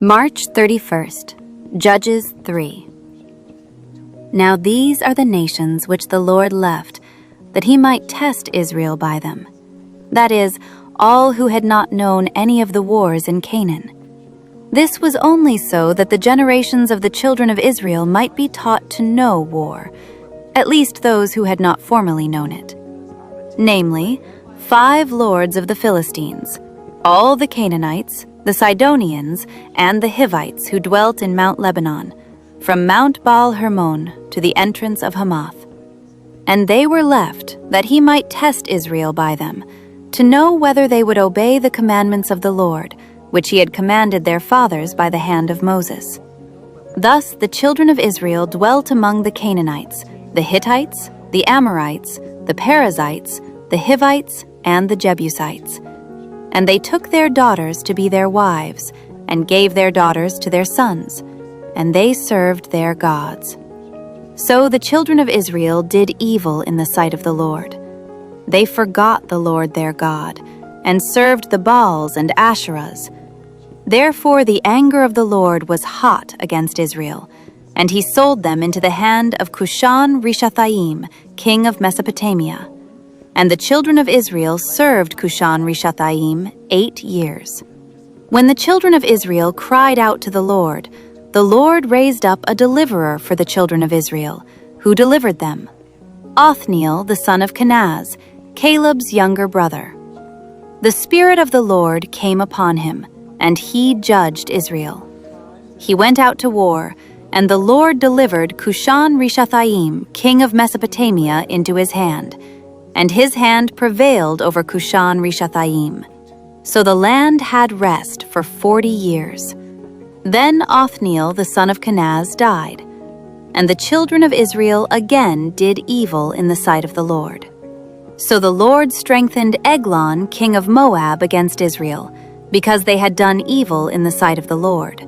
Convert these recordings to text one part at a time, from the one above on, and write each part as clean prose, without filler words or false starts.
March 31st, Judges 3. Now these are the nations which the Lord left, that he might test Israel by them. That is, all who had not known any of the wars in Canaan. This was only so that the generations of the children of Israel might be taught to know war, at least those who had not formerly known it. Namely, 5 lords of the Philistines, all the Canaanites, the Sidonians, and the Hivites who dwelt in Mount Lebanon, from Mount Baal-Hermon to the entrance of Hamath. And they were left, that he might test Israel by them, to know whether they would obey the commandments of the Lord, which he had commanded their fathers by the hand of Moses. Thus the children of Israel dwelt among the Canaanites, the Hittites, the Amorites, the Perizzites, the Hivites, and the Jebusites. And they took their daughters to be their wives, and gave their daughters to their sons, and they served their gods. So the children of Israel did evil in the sight of the Lord. They forgot the Lord their God, and served the Baals and Asherahs. Therefore the anger of the Lord was hot against Israel, and he sold them into the hand of Cushan-Rishathaim, king of Mesopotamia. And the children of Israel served Cushan-Rishathaim 8 years. When the children of Israel cried out to the Lord raised up a deliverer for the children of Israel, who delivered them, Othniel the son of Kenaz, Caleb's younger brother. The Spirit of the Lord came upon him, and he judged Israel. He went out to war, and the Lord delivered Cushan-Rishathaim, king of Mesopotamia, into his hand, and his hand prevailed over Cushan-Rishathaim. So the land had rest for 40 years. Then Othniel the son of Kenaz died, and the children of Israel again did evil in the sight of the Lord. So the Lord strengthened Eglon king of Moab against Israel, because they had done evil in the sight of the Lord.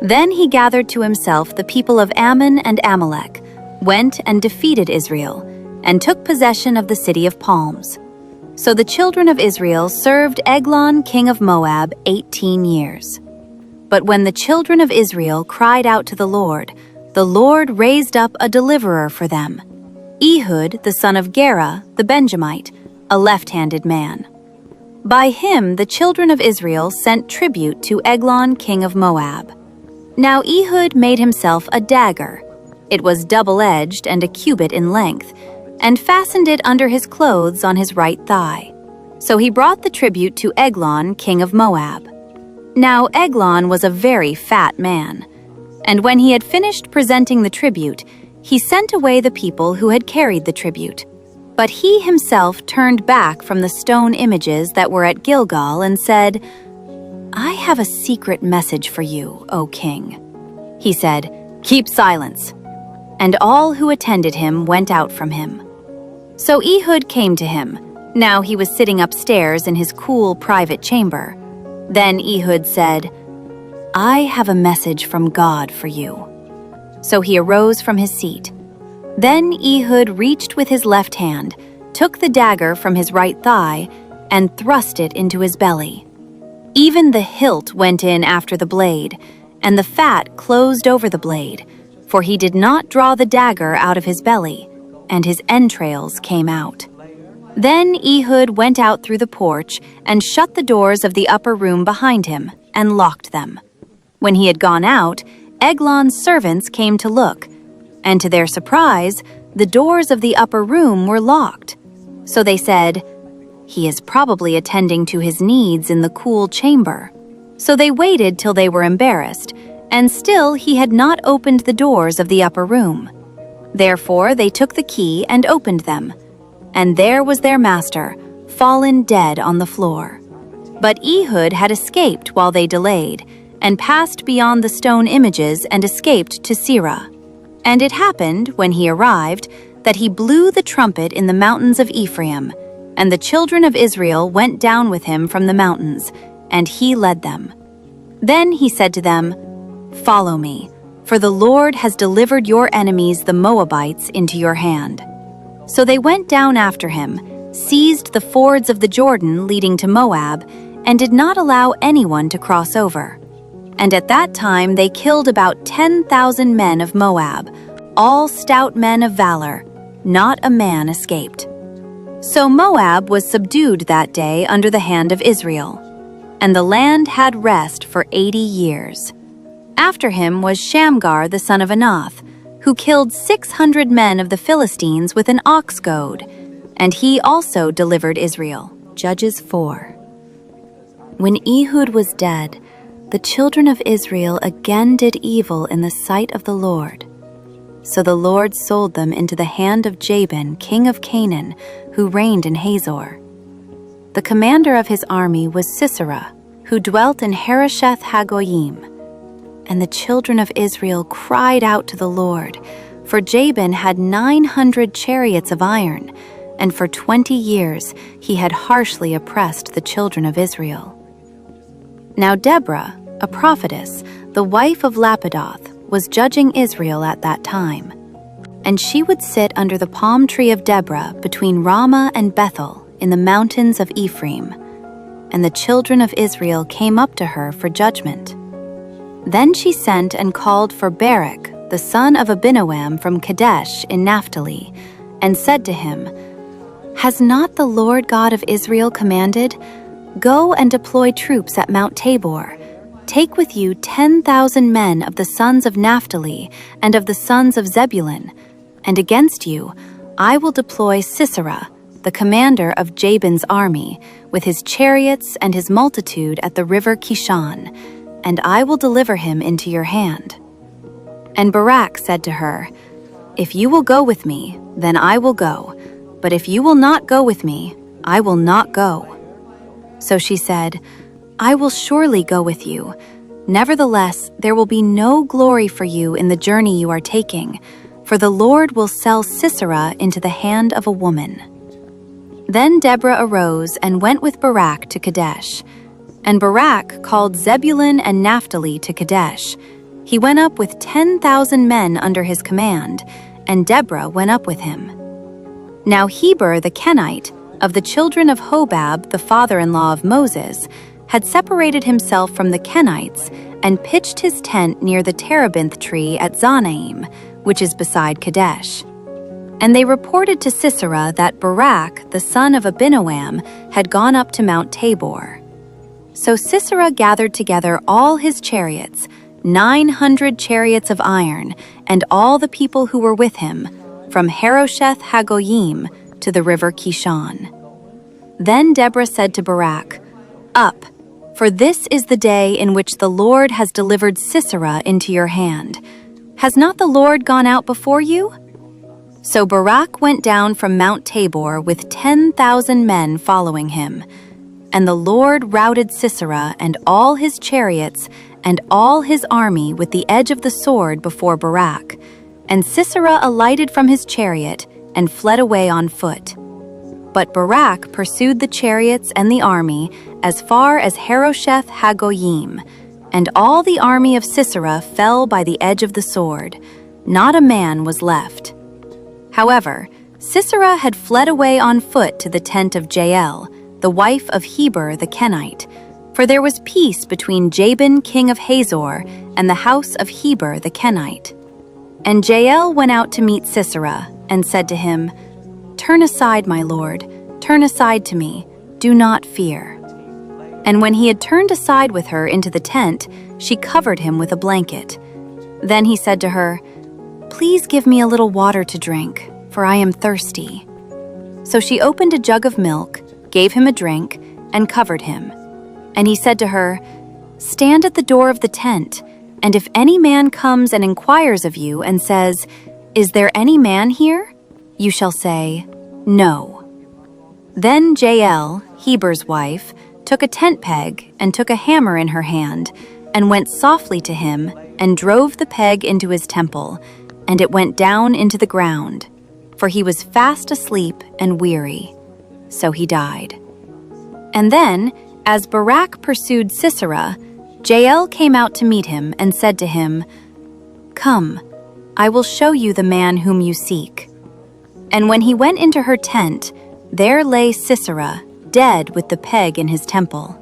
Then he gathered to himself the people of Ammon and Amalek, went and defeated Israel, and took possession of the city of palms. So the children of Israel served Eglon king of Moab 18 years. But when the children of Israel cried out to the Lord raised up a deliverer for them, Ehud the son of Gera the Benjamite, a left-handed man. By him the children of Israel sent tribute to Eglon king of Moab. Now Ehud made himself a dagger. It was double-edged and a cubit in length, and fastened it under his clothes on his right thigh. So he brought the tribute to Eglon king of Moab. Now Eglon was a very fat man, and when he had finished presenting the tribute, he sent away the people who had carried the tribute. But he himself turned back from the stone images that were at Gilgal and said, "I have a secret message for you, O king." He said, "Keep silence." And all who attended him went out from him. So Ehud came to him. Now he was sitting upstairs in his cool private chamber. Then Ehud said, "I have a message from God for you." So he arose from his seat. Then Ehud reached with his left hand, took the dagger from his right thigh, and thrust it into his belly. Even the hilt went in after the blade, and the fat closed over the blade, for he did not draw the dagger out of his belly, and his entrails came out. Then Ehud went out through the porch and shut the doors of the upper room behind him and locked them. When he had gone out, Eglon's servants came to look, and to their surprise, the doors of the upper room were locked. So they said, "He is probably attending to his needs in the cool chamber." So they waited till they were embarrassed, and still he had not opened the doors of the upper room. Therefore they took the key and opened them, and there was their master, fallen dead on the floor. But Ehud had escaped while they delayed, and passed beyond the stone images and escaped to Sisera. And it happened, when he arrived, that he blew the trumpet in the mountains of Ephraim, and the children of Israel went down with him from the mountains, and he led them. Then he said to them, "Follow me, for the Lord has delivered your enemies the Moabites into your hand." So they went down after him, seized the fords of the Jordan leading to Moab, and did not allow anyone to cross over. And at that time they killed about 10,000 men of Moab, all stout men of valor. Not a man escaped. So Moab was subdued that day under the hand of Israel, and the land had rest for 80 years. After him was Shamgar the son of Anath, who killed 600 men of the Philistines with an oxgoad, and he also delivered Israel. Judges 4. When Ehud was dead, the children of Israel again did evil in the sight of the Lord. So the Lord sold them into the hand of Jabin, king of Canaan, who reigned in Hazor. The commander of his army was Sisera, who dwelt in Harosheth Hagoyim. And the children of Israel cried out to the Lord, for Jabin had 900 chariots of iron, and for 20 years he had harshly oppressed the children of Israel. Now Deborah, a prophetess, the wife of Lapidoth, was judging Israel at that time. And she would sit under the palm tree of Deborah between Ramah and Bethel in the mountains of Ephraim. And the children of Israel came up to her for judgment. Then she sent and called for Barak, the son of Abinoam from Kadesh in Naphtali, and said to him, "Has not the Lord God of Israel commanded, 'Go and deploy troops at Mount Tabor. Take with you 10,000 men of the sons of Naphtali and of the sons of Zebulun, and against you I will deploy Sisera, the commander of Jabin's army, with his chariots and his multitude at the river Kishon, and I will deliver him into your hand.' And Barak said to her, 'If you will go with me, then I will go, but if you will not go with me, I will not go.' So she said, 'I will surely go with you. Nevertheless, there will be no glory for you in the journey you are taking, for the Lord will sell Sisera into the hand of a woman.' Then Deborah arose and went with Barak to Kadesh. And Barak called Zebulun and Naphtali to Kadesh. He went up with 10,000 men under his command, and Deborah went up with him. Now Heber the Kenite, of the children of Hobab, the father-in-law of Moses, had separated himself from the Kenites and pitched his tent near the terebinth tree at Zanaim, which is beside Kadesh. And they reported to Sisera that Barak, the son of Abinoam, had gone up to Mount Tabor. So Sisera gathered together all his chariots, 900 chariots of iron, and all the people who were with him, from Harosheth Hagoyim to the river Kishon. Then Deborah said to Barak, "Up, for this is the day in which the Lord has delivered Sisera into your hand. Has not the Lord gone out before you?" So Barak went down from Mount Tabor with 10,000 men following him. And the Lord routed Sisera and all his chariots and all his army with the edge of the sword before Barak. And Sisera alighted from his chariot and fled away on foot. But Barak pursued the chariots and the army as far as Harosheth Hagoyim, and all the army of Sisera fell by the edge of the sword. Not a man was left. However, Sisera had fled away on foot to the tent of Jael, the wife of Heber the Kenite, for there was peace between Jabin king of Hazor and the house of Heber the Kenite. And Jael went out to meet Sisera, and said to him, "Turn aside, my lord, turn aside to me, do not fear." And when he had turned aside with her into the tent, she covered him with a blanket. Then he said to her, "Please give me a little water to drink, for I am thirsty." So she opened a jug of milk, gave him a drink, and covered him. And he said to her, "Stand at the door of the tent, and if any man comes and inquires of you and says, 'Is there any man here?' you shall say, 'No.'" Then Jael, Heber's wife, took a tent peg and took a hammer in her hand, and went softly to him and drove the peg into his temple, and it went down into the ground, for he was fast asleep and weary. So he died. And then, as Barak pursued Sisera, Jael came out to meet him and said to him, "Come, I will show you the man whom you seek." And when he went into her tent, there lay Sisera, dead with the peg in his temple.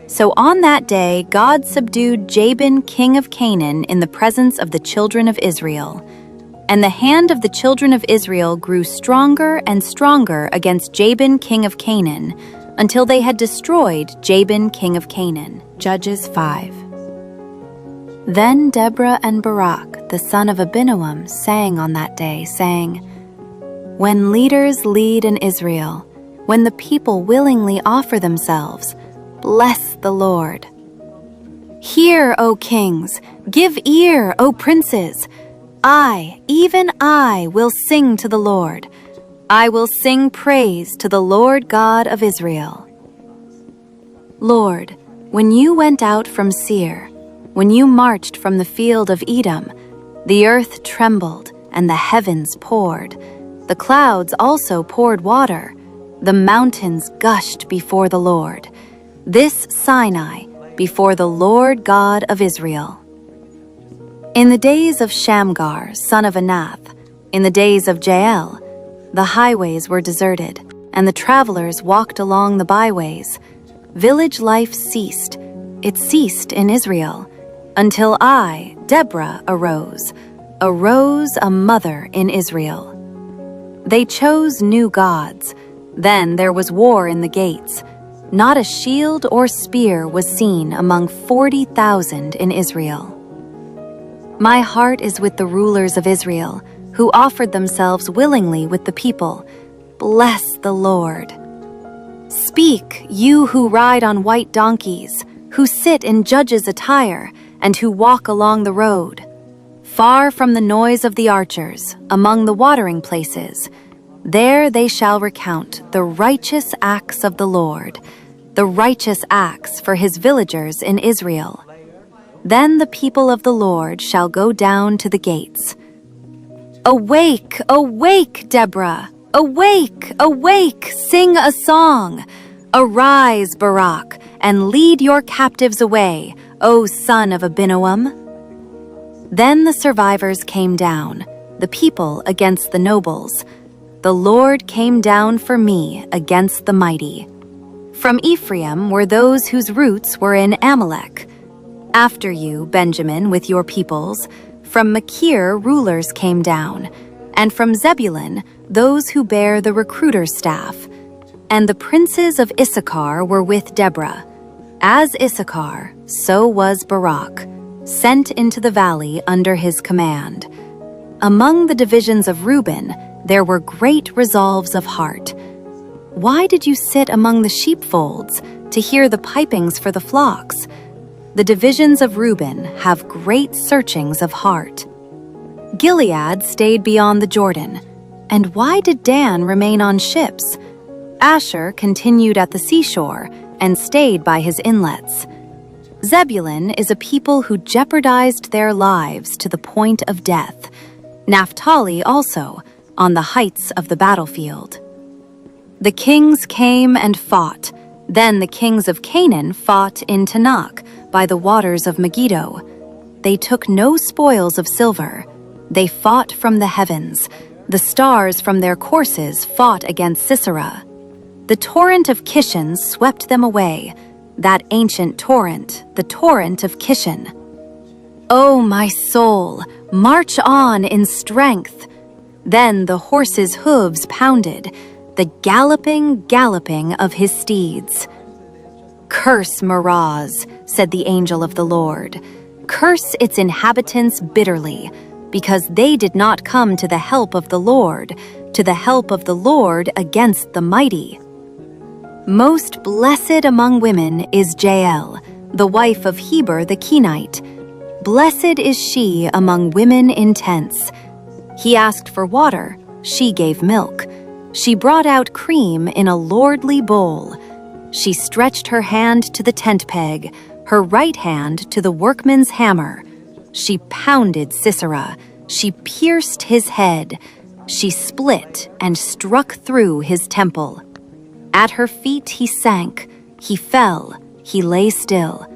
So on that day God subdued Jabin king of Canaan in the presence of the children of Israel. And the hand of the children of Israel grew stronger and stronger against Jabin king of Canaan, until they had destroyed Jabin king of Canaan. Judges 5. Then Deborah and Barak, the son of Abinoam, sang on that day, saying, When leaders lead in Israel, when the people willingly offer themselves, bless the Lord. Hear, O kings, give ear, O princes. I, even I, will sing to the Lord. I will sing praise to the Lord God of Israel. Lord, when you went out from Seir, when you marched from the field of Edom, the earth trembled and the heavens poured. The clouds also poured water. The mountains gushed before the Lord. This Sinai before the Lord God of Israel. In the days of Shamgar, son of Anath, in the days of Jael, the highways were deserted, and the travelers walked along the byways. Village life ceased. It ceased in Israel, until I, Deborah, arose a mother in Israel. They chose new gods. Then there was war in the gates. Not a shield or spear was seen among 40,000 in Israel. My heart is with the rulers of Israel, who offered themselves willingly with the people. Bless the Lord. Speak, you who ride on white donkeys, who sit in judges' attire, and who walk along the road. Far from the noise of the archers, among the watering places, there they shall recount the righteous acts of the Lord, the righteous acts for his villagers in Israel. Then the people of the Lord shall go down to the gates. Awake, awake, Deborah! Awake, awake, sing a song! Arise, Barak, and lead your captives away, O son of Abinoam. Then the survivors came down, the people against the nobles. The Lord came down for me against the mighty. From Ephraim were those whose roots were in Amalek. After you, Benjamin, with your peoples, from Machir rulers came down, and from Zebulun those who bear the recruiter's staff. And the princes of Issachar were with Deborah. As Issachar, so was Barak, sent into the valley under his command. Among the divisions of Reuben there were great resolves of heart. Why did you sit among the sheepfolds to hear the pipings for the flocks? The divisions of Reuben have great searchings of heart. Gilead stayed beyond the Jordan. And why did Dan remain on ships? Asher continued at the seashore and stayed by his inlets. Zebulun is a people who jeopardized their lives to the point of death. Naphtali also, on the heights of the battlefield. The kings came and fought. Then the kings of Canaan fought in Tanakh, by the waters of Megiddo. They took no spoils of silver. They fought from the heavens. The stars from their courses fought against Sisera. The torrent of Kishon swept them away, that ancient torrent, the torrent of Kishon. O my soul, march on in strength. Then the horse's hooves pounded, the galloping of his steeds. Curse Meroz, said the angel of the Lord. Curse its inhabitants bitterly, because they did not come to the help of the Lord against the mighty. Most blessed among women is Jael, the wife of Heber the Kenite. Blessed is she among women in tents. He asked for water, she gave milk. She brought out cream in a lordly bowl. She stretched her hand to the tent peg, her right hand to the workman's hammer. She pounded Sisera. She pierced his head. She split and struck through his temple. At her feet he sank. He fell. He lay still.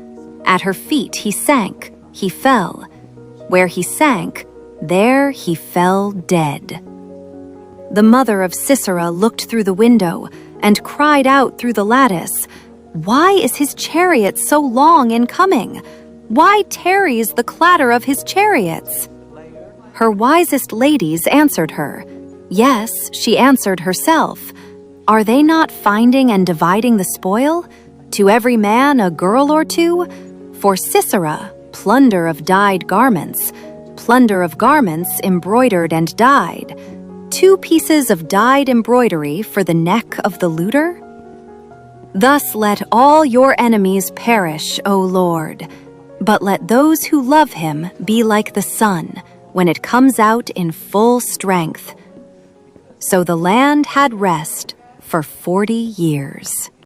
At her feet he sank. He fell. Where he sank, there he fell dead. The mother of Sisera looked through the window and cried out through the lattice, Why is his chariot so long in coming? Why tarries the clatter of his chariots?" Her wisest ladies answered her. Yes, she answered herself. Are they not finding and dividing the spoil? To every man a girl or two? For Sisera, plunder of dyed garments, plunder of garments embroidered and dyed, 2 pieces of dyed embroidery for the neck of the looter? Thus let all your enemies perish, O Lord, but let those who love him be like the sun when it comes out in full strength. So the land had rest for 40 years.